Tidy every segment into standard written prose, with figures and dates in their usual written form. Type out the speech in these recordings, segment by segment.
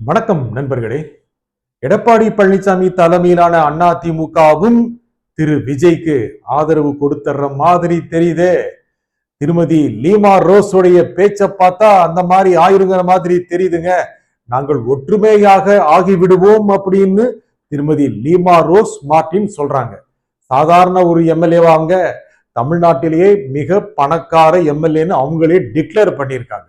வணக்கம் நண்பர்களே. எடப்பாடி பழனிசாமி தலைமையிலான அதிமுகவும் திரு விஜய்க்கு ஆதரவு கொடுத்துற மாதிரி தெரியுதே. திருமதி லீமா ரோஸ் உடைய பேச்ச பார்த்தா அந்த மாதிரி ஆயிருங்கிற மாதிரி தெரியுதுங்க. நாங்கள் ஒற்றுமையாக ஆகிவிடுவோம் அப்படின்னு திருமதி லீமா ரோஸ் மார்டின் சொல்றாங்க. சாதாரண ஒரு எம்எல்ஏவா அவங்க தமிழ்நாட்டிலேயே மிக பணக்கார எம்எல்ஏன்னு அவங்களே டிக்ளேர் பண்ணியிருக்காங்க.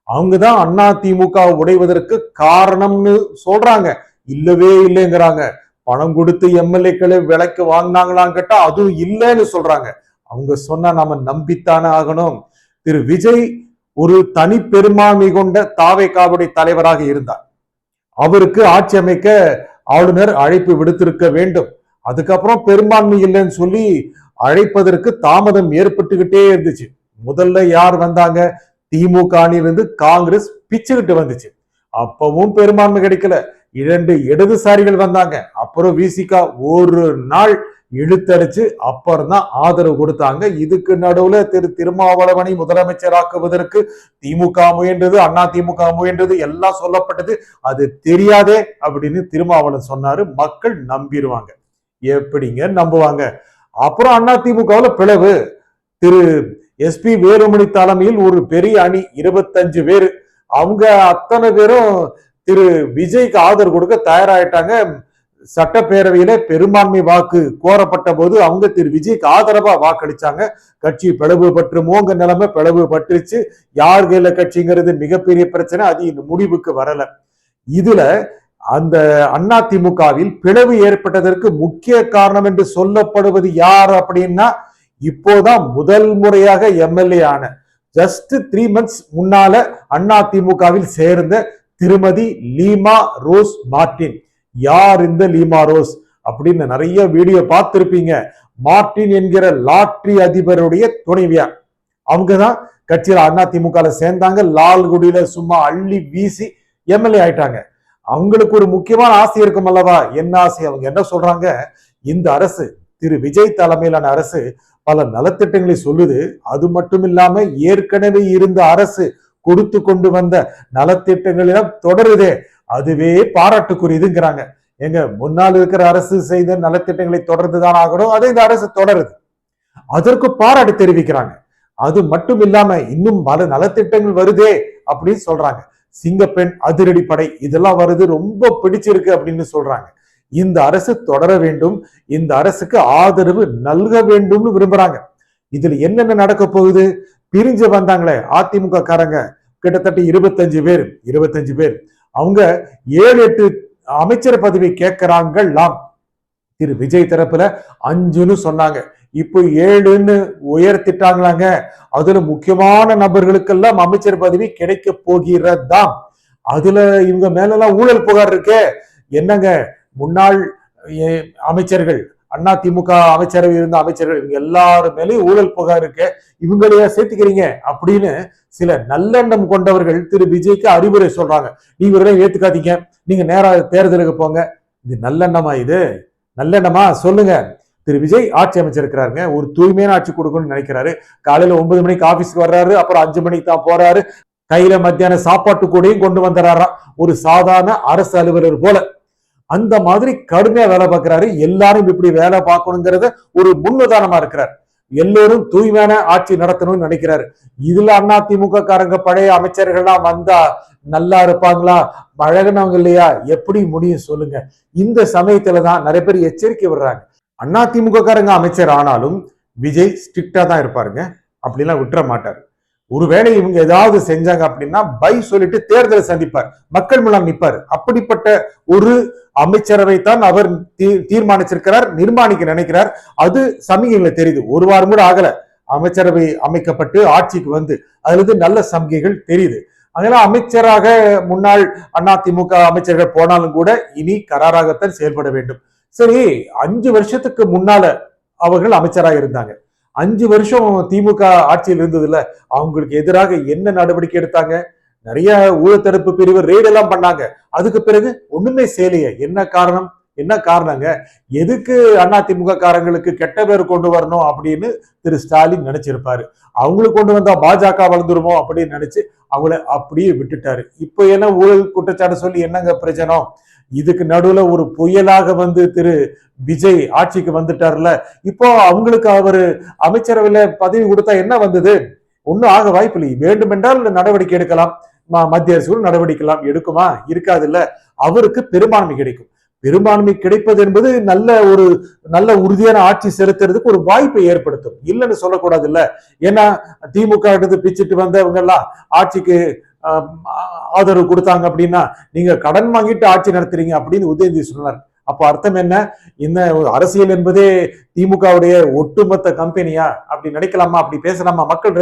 அவங்கதான் அதிமுக உடைவதற்கு காரணம்னு சொல்றாங்க. இல்லவே இல்லைங்கிறாங்க. பணம் கொடுத்து எம்எல்ஏக்களை விலைக்கு வாங்கினாங்களான்னு கேட்டா அதுவும் இல்லைன்னு சொல்றாங்க. அவங்க சொன்னா நாம நம்பித்தானே ஆகணும். திரு விஜய் ஒரு தனி பெரும்பான்மை கொண்ட தாவேகாவுடைய தலைவராக இருந்தார். அவருக்கு ஆட்சி அமைக்க ஆளுநர் அழைப்பு விடுத்திருக்க வேண்டும். அதுக்கப்புறம் பெரும்பான்மை இல்லைன்னு சொல்லி அழைப்பதற்கு தாமதம் ஏற்பட்டுக்கிட்டே இருந்துச்சு. முதல்ல யார் வந்தாங்க? திமுக அணியிலிருந்து காங்கிரஸ் பிச்சுக்கிட்டு வந்துச்சு. அப்பவும் பெரும்பான்மை கிடைக்கல. 2 இடதுசாரிகள் வந்தாங்க. அப்புறம் விசிகா ஒரு நாள் இழுத்தடிச்சு அப்புறம் தான் ஆதரவு கொடுத்தாங்க. இதுக்கு நடுவுல திருமாவளவனை முதலமைச்சராக்குவதற்கு திமுக முயன்றது, அதிமுக முயன்றது எல்லாம் சொல்லப்பட்டது. அது தெரியாதே அப்படின்னு திருமாவளவன் சொன்னாரு. மக்கள் நம்பிடுவாங்க. எப்படிங்க நம்புவாங்க? அப்புறம் அதிமுகவுல பிளவு. திரு எஸ்பி வேலுமணி தலைமையில் ஒரு பெரிய அணி 25 பேர். அவங்க அத்தனை பேரும் திரு விஜய்க்கு ஆதரவு கொடுக்க தயாராயிட்டாங்க. சட்டப்பேரவையில பெரும்பான்மை வாக்கு கோரப்பட்ட போது அவங்க திரு விஜய்க்கு ஆதரவா வாக்களிச்சாங்க. கட்சி பிளவுபட்டுமோங்க நிலைமை பிளவுபட்டுருச்சு. யார் கையில கட்சிங்கிறது மிகப்பெரிய பிரச்சனை. அது இன்னும் முடிவுக்கு வரல. இதுல அந்த அதிமுகவில் பிளவு ஏற்பட்டதற்கு முக்கிய காரணம் என்று சொல்லப்படுவது யார் அப்படின்னா, இப்போதான் முதல் முறையாக எம்எல்ஏ ஆன ஜஸ்ட் 3 months முன்னால அதிமுகவில் சேர்ந்த திருமதி லீமா ரோஸ் மார்டின். யார் இந்த லீமா ரோஸ் அப்படின்னு நிறைய வீடியோ பார்த்திருப்பீங்க. மார்டின் என்கிற லாட்டரி அதிபருடைய துணைவியார். அவங்கதான் கட்சியில அதிமுக சேர்ந்தாங்க. லால்குடியில சும்மா அள்ளி வீசி எம்எல்ஏ ஆயிட்டாங்க. அவங்களுக்கு ஒரு முக்கியமான ஆசை இருக்கும் அல்லவா? என்ன ஆசை? அவங்க என்ன சொல்றாங்க? இந்த அரசு, திரு விஜய் தலைமையிலான அரசு பல நலத்திட்டங்களை சொல்லுது. அது மட்டும் இல்லாம ஏற்கனவே இருந்த அரசு கொடுத்து கொண்டு வந்த நலத்திட்டங்களிடம் தொடருதே, அதுவே பாராட்டுக்குரியதுங்கிறாங்க. எங்க முன்னால் இருக்கிற அரசு செய்த நலத்திட்டங்களை தொடர்ந்துதான் ஆகணும். அதை இந்த அரசு தொடருது. அதற்கு பாராட்டு தெரிவிக்கிறாங்க. அது மட்டும் இல்லாம இன்னும் பல நலத்திட்டங்கள் வருதே அப்படின்னு சொல்றாங்க. சிங்கப்பெண் அதிரடி படை இதெல்லாம் வருது, ரொம்ப பிடிச்சிருக்கு அப்படின்னு சொல்றாங்க. இந்த அரசு தொடர வேண்டும், இந்த அரசுக்கு ஆதரவு நல்க வேண்டும்னு விரும்புறாங்க. இதுல என்னென்ன நடக்க போகுது? பிரிஞ்சு வந்தாங்களே அதிமுக காரங்க கிட்டத்தட்ட 25 பேர் அவங்க 7-8 அமைச்சர் பதவி கேட்கிறாங்களாம். திரு விஜய் தரப்புல 5ன்னு சொன்னாங்க. இப்போ 7ன்னு உயர்த்திட்டாங்களாங்க. அதுல முக்கியமான நபர்களுக்கெல்லாம் அமைச்சர் பதவி கிடைக்க போகிறதாம். அதுல இவங்க மேலெல்லாம் ஊழல் புகார் இருக்கே. என்னங்க, முன்னாள் அமைச்சர்கள், அதிமுக அமைச்சரவை இருந்த அமைச்சர்கள் இவங்க எல்லாரும் மேலேயும் ஊழல் புகார் இருக்கு. இவங்களைய சேர்த்துக்கிறீங்க அப்படின்னு சில நல்லெண்ணம் கொண்டவர்கள் திரு விஜய்க்கு அறிவுரை சொல்றாங்க. நீங்க இவரெல்லாம் ஏத்துக்காதீங்க, நீங்க நேரா தேர்தலுக்கு போங்க. இது நல்லெண்ணமா? இது நல்லெண்ணமா சொல்லுங்க. திரு விஜய் ஆட்சி அமைச்சிருக்கிறாருங்க. ஒரு தூய்மையான ஆட்சி கொடுக்கணும்னு நினைக்கிறாரு. காலையில 9 மணிக்கு ஆபீஸ்க்கு வர்றாரு, அப்புறம் 5 மணிக்கு தான் போறாரு. கையில மத்தியான சாப்பாட்டு கூடையும் கொண்டு வந்துறாராம். ஒரு சாதாரண அரசு அலுவலர் போல. அந்த மாதிரி கடுமையா வேலை பார்க்கிறாரு. எல்லாரும் இப்படி வேலை பார்க்கணுங்கிறத ஒரு முன்னுதாரணமா இருக்கிறார். எல்லோரும் தூய்மையான ஆட்சி நடத்தணும்னு நினைக்கிறாரு. இதுல அதிமுக காரங்க பழைய அமைச்சர்கள்லாம் வந்தா நல்லா இருப்பாங்களா? பழகினவங்க இல்லையா? எப்படி முடியும் சொல்லுங்க? இந்த சமயத்துலதான் நிறைய பேர் எச்சரிக்கை விடுறாங்க. அதிமுக காரங்க அமைச்சர் ஆனாலும் விஜய் ஸ்ட்ரிக்டா தான் இருப்பாருங்க. அப்படிலாம் விட்டுற மாட்டாரு. ஒருவேளை இவங்க ஏதாவது செஞ்சாங்க அப்படின்னா பை சொல்லிட்டு தேர்தலை சந்திப்பார், மக்கள் மூலம் நிற்பார். அப்படிப்பட்ட ஒரு அமைச்சரவை தான் அவர் தீர்மானிச்சிருக்கிறார், நிர்மாணிக்க நினைக்கிறார். அது சமிகைகளை தெரியுது. ஒரு வாரம் கூட ஆகல அமைச்சரவை அமைக்கப்பட்டு ஆட்சிக்கு வந்து. அதுல இருந்து நல்ல சமிகைகள் தெரியுது. அதனால அமைச்சராக முன்னாள் அதிமுக அமைச்சர்கள் போனாலும் கூட இனி கராராகத்தான் செயல்பட வேண்டும். சரி, 5 வருஷத்துக்கு முன்னால அவர்கள் அமைச்சராக இருந்தாங்க. 5 வருஷம் திமுக ஆட்சியில் இருந்ததுல அவங்களுக்கு எதிராக என்ன நடவடிக்கை எடுத்தாங்க? நிறைய ஊழல் தடுப்பு பிரிவு ரெய்டு எல்லாம் பண்ணாங்க. அதுக்கு பிறகு ஒண்ணுமே செய்யலையே. என்ன காரணம்? என்ன காரணங்க? எதுக்கு அதிமுக காரங்களுக்கு கெட்ட பேர் கொண்டு வரணும் அப்படின்னு திரு ஸ்டாலின் நினைச்சிருப்பாரு. அவங்களுக்கு கொண்டு வந்தா பாஜக வளர்ந்துருமோ அப்படின்னு நினைச்சு அவங்கள அப்படியே விட்டுட்டாரு. இப்போ என்ன ஊழல் குற்றச்சாட்டு சொல்லி என்னங்க பிரச்சனை? இதுக்கு நடுவுல ஒரு புயலாக வந்து திரு விஜய் ஆட்சிக்கு வந்துட்டார்ல, இப்போ அவங்களுக்கு அவரு அமைச்சரவையில பதவி கொடுத்தா என்ன வந்தது? ஒன்னும் ஆக வாய்ப்பு இல்லை. வேண்டுமென்றால் நடவடிக்கை எடுக்கலாம், மத்திய அரசு நடவடிக்கலாம், எடுக்குமா? இருக்காது இல்ல. அவருக்கு பெரும்பான்மை கிடைக்கும். பெரும்பான்மை கிடைப்பது என்பது நல்ல உறுதியான ஆட்சி செலுத்துறதுக்கு ஒரு வாய்ப்பை ஏற்படுத்தும். இல்லைன்னு சொல்லக்கூடாது இல்ல. ஏன்னா திமுக எடுத்து பிச்சுட்டு வந்தவங்க எல்லாம் ஆட்சிக்கு ஆதரவு கொடுத்தாங்க அப்படின்னா நீங்க கடன் வாங்கிட்டு ஆட்சி நடத்துறீங்க அப்படின்னு உதயநிதி சொன்னார். அப்போ அர்த்தம் என்ன? இந்த அரசியல் என்பதே திமுகவுடைய ஒட்டுமொத்த கம்பெனியா? அப்படி நினைக்கலாமா? அப்படி பேசலாமா? மக்கள்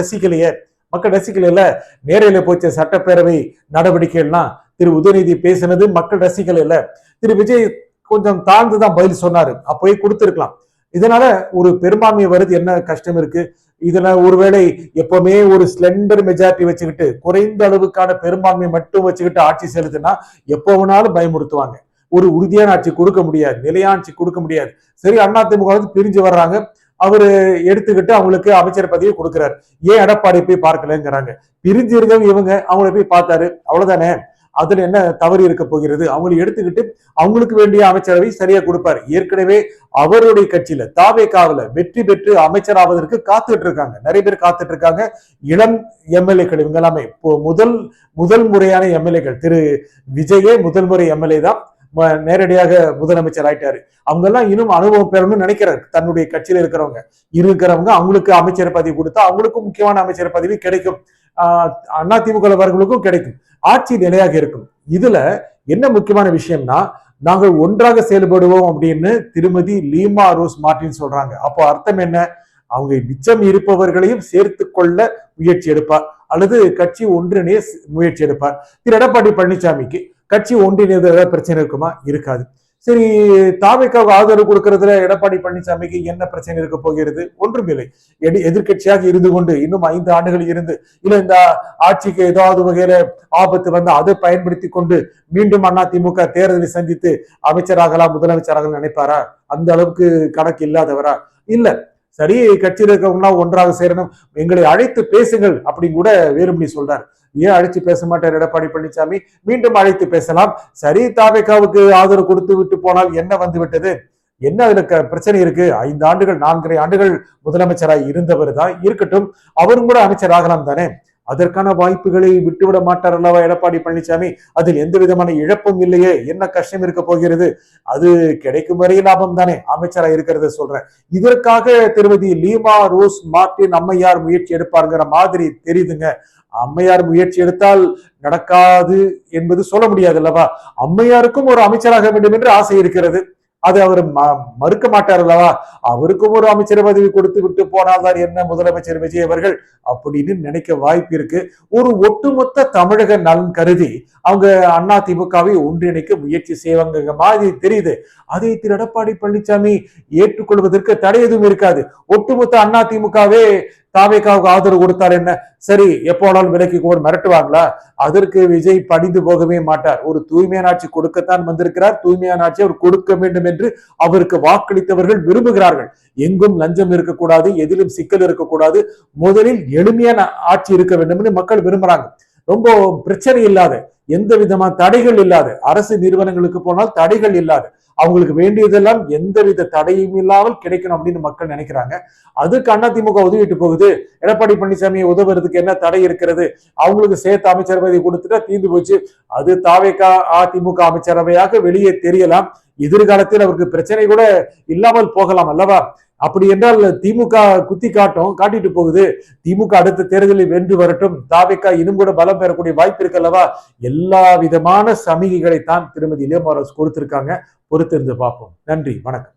ரசிக்கலையில. நேரில போச்ச சட்டப்பேரவை நடவடிக்கைகள்லாம் திரு உதயநிதி பேசினது மக்கள் ரசிக்கலையில. திரு விஜய் கொஞ்சம் தாழ்ந்துதான் பதில் சொன்னாரு, அப்போயே கொடுத்திருக்கலாம். இதனால ஒரு பெரும்பான்மை வருது, என்ன கஷ்டம் இருக்கு? இதுல ஒருவேளை எப்பவுமே ஒரு ஸ்லெண்டர் மெஜாரிட்டி வச்சுக்கிட்டு குறைந்த அளவுக்கான பெரும்பான்மை மட்டும் வச்சுக்கிட்டு ஆட்சி செலுத்தினா எப்போ வேணாலும் பயமுறுத்துவாங்க. ஒரு உறுதியான ஆட்சி கொடுக்க முடியாது, நிலையான ஆட்சி கொடுக்க முடியாது. சரி, அதிமுக பிரிஞ்சு வர்றாங்க, அவரு எடுத்துக்கிட்டு அவங்களுக்கு அமைச்சர் பதவியை கொடுக்கிறாரு. ஏன் எடப்பாடி போய் பார்க்கலங்கிறாங்க. பிரிஞ்சு இருந்தவங்க இவங்க, அவங்கள போய் பார்த்தாரு, அவ்வளவுதானே. அதுல என்ன தவறு இருக்க போகிறது? அவங்களை எடுத்துக்கிட்டு அவங்களுக்கு வேண்டிய அமைச்சரவை சரியா கொடுப்பாரு. ஏற்கனவே அவருடைய கட்சியில தாவேகாவுல வெற்றி பெற்று அமைச்சராவதற்கு காத்துட்டு இருக்காங்க, நிறைய பேர் காத்துட்டு இருக்காங்க. இளம் எம்எல்ஏக்கள் இவங்க எல்லாமே இப்போ முதல் முறையான எம்எல்ஏக்கள். திரு விஜயே முதல் முறை எம்எல்ஏ தான், நேரடியாக முதலமைச்சர் ஆயிட்டாரு. அவங்க எல்லாம் இன்னும் அனுபவம் பெறணும்னு நினைக்கிறாரு. தன்னுடைய கட்சியில இருக்கிறவங்க அவங்களுக்கு அமைச்சர் பதவி கொடுத்தா அவங்களுக்கும் முக்கியமான அமைச்சர் பதவி கிடைக்கும், அதிமுக அவர்களுக்கும் கிடைக்கும், ஆட்சி நிலையாக இருக்கும். இதுல என்ன முக்கியமான விஷயம்னா, நாங்கள் ஒன்றாக செயல்படுவோம் அப்படின்னு திருமதி லீமா ரோஸ் மார்டின் சொல்றாங்க. அப்போ அர்த்தம் என்ன? அவங்க மிச்சம் இருப்பவர்களையும் சேர்த்து கொள்ள முயற்சி எடுப்பார், அல்லது கட்சி ஒன்றிணைய முயற்சி எடுப்பார். திரு எடப்பாடி பழனிசாமிக்கு கட்சி ஒன்றிணைந்த ஏதாவது பிரச்சனை இருக்குமா? இருக்காது. சரி, தாவேக்காவுக்கு ஆதரவு கொடுக்கறதுல எடப்பாடி பழனிசாமிக்கு என்ன பிரச்சனை இருக்க போகிறது? ஒன்றுமில்லை. எதிர்கட்சியாக இருந்து கொண்டு இன்னும் 5 ஆண்டுகள் இருந்து, இல்ல இந்த ஆட்சிக்கு ஏதாவது வகையில ஆபத்து வந்து அதை பயன்படுத்தி கொண்டு மீண்டும் அதிமுக தேர்தலை சந்தித்து அமைச்சராகலாம், முதலமைச்சராக நினைப்பாரா? அந்த அளவுக்கு கணக்கு இல்லாதவரா? இல்ல. சரி, கட்சியில் இருக்கிறவங்களா ஒன்றாக சேரணும், எங்களை அழைத்து பேசுங்கள் அப்படின்னு கூட வேலுமணி சொல்றாரு. ஏன் அழைச்சு பேச மாட்டார் எடப்பாடி பழனிசாமி? மீண்டும் அழைத்து பேசலாம். சரி, தாவேகாவுக்கு ஆதரவு கொடுத்து விட்டு போனால் என்ன வந்து விட்டது? என்ன அதுல பிரச்சனை இருக்கு? 5 ஆண்டுகள் 4.5 ஆண்டுகள் முதலமைச்சராய் இருந்தவர் தான், இருக்கட்டும், அவரும் கூட அமைச்சர் ஆகலாம் தானே. அதற்கான வாய்ப்புகளை விட்டுவிட மாட்டார் அல்லவா எடப்பாடி பழனிசாமி? அதில் எந்த விதமான இழப்பும் இல்லையே, என்ன கஷ்டம் இருக்க போகிறது? அது கிடைக்கும் வரை லாபம் தானே, அமைச்சரா இருக்கிறத சொல்றேன். இதற்காக திருமதி லீமா ரோஸ் மார்டின் அம்மையார் முயற்சி எடுப்பாருங்கிற மாதிரி தெரியுதுங்க. அம்மையார் முயற்சி எடுத்தால் நடக்காது என்பது சொல்ல முடியாது அல்லவா? அம்மையாருக்கும் ஒரு அமைச்சராக வேண்டும் என்று ஆசை இருக்கிறது, அது அவர் மறுக்க மாட்டார் அல்லவா? அவருக்கும் ஒரு அமைச்சர் பதவி கொடுத்து விட்டு போனால்தான் என்ன முதலமைச்சர் விஜய் அவர்கள் அப்படின்னு நினைக்க வாய்ப்பு இருக்கு. ஒரு ஒட்டுமொத்த தமிழக நலன் கருதி அவங்க அதிமுகவை ஒன்றிணைக்க முயற்சி செய்வாங்க மாதிரி தெரியுது. அதை திரு எடப்பாடி பழனிசாமி ஏற்றுக்கொள்வதற்கு தடை எதுவும் இருக்காது. ஒட்டுமொத்த அதிமுகவே தாவேகாவுக்கு ஆதரவு கொடுத்தார் என்ன, சரி எப்போனாலும் விலைக்கு கூட மிரட்டுவாங்களா? அதற்கு விஜய் படிந்து போகவே மாட்டார். ஒரு தூய்மையான ஆட்சி கொடுக்கத்தான் வந்திருக்கிறார், தூய்மையான ஆட்சி அவர் கொடுக்க வேண்டும் என்று அவருக்கு வாக்களித்தவர்கள் விரும்புகிறார்கள். எங்கும் லஞ்சம் இருக்கக்கூடாது, எதிலும் சிக்கல் இருக்கக்கூடாது, முதலில் எளிமையான ஆட்சி இருக்க வேண்டும் என்று மக்கள் விரும்புறாங்க. ரொம்ப பிரச்சனை இல்லாத, எந்த விதமான தடைகள் இல்லாத, அரசு நிறுவனங்களுக்கு போனால் தடைகள் இல்லாத, அவங்களுக்கு வேண்டியதெல்லாம் எந்தவித தடையும் இல்லாமல் கிடைக்கணும் அப்படின்னு மக்கள் நினைக்கிறாங்க. அதுக்கு அதிமுக உதவிட்டு போகுது. எடப்பாடி பழனிசாமியை உதவுறதுக்கு என்ன தடை இருக்கிறது? அவங்களுக்கு சேர்த்து அமைச்சர் பதவி கொடுத்துட்டா தீர்ந்து போச்சு. அது தாவேகா அதிமுக அமைச்சரவையாக வெளியே தெரியலாம், எதிர்காலத்தில் அவருக்கு பிரச்சனை கூட இல்லாமல் போகலாம் அல்லவா? அப்படி என்றால் திமுக குத்தி காட்டிட்டு போகுது. திமுக அடுத்த தேர்தலில் வென்று வரட்டும், தாவேகா இன்னும் கூட பலம் பெறக்கூடிய வாய்ப்பு இருக்கு அல்லவா? எல்லா விதமான சமிகைகளை தான் திருமதி இளமாரஸ் கொடுத்திருக்காங்க. பொறுத்திருந்து பார்ப்போம். நன்றி, வணக்கம்.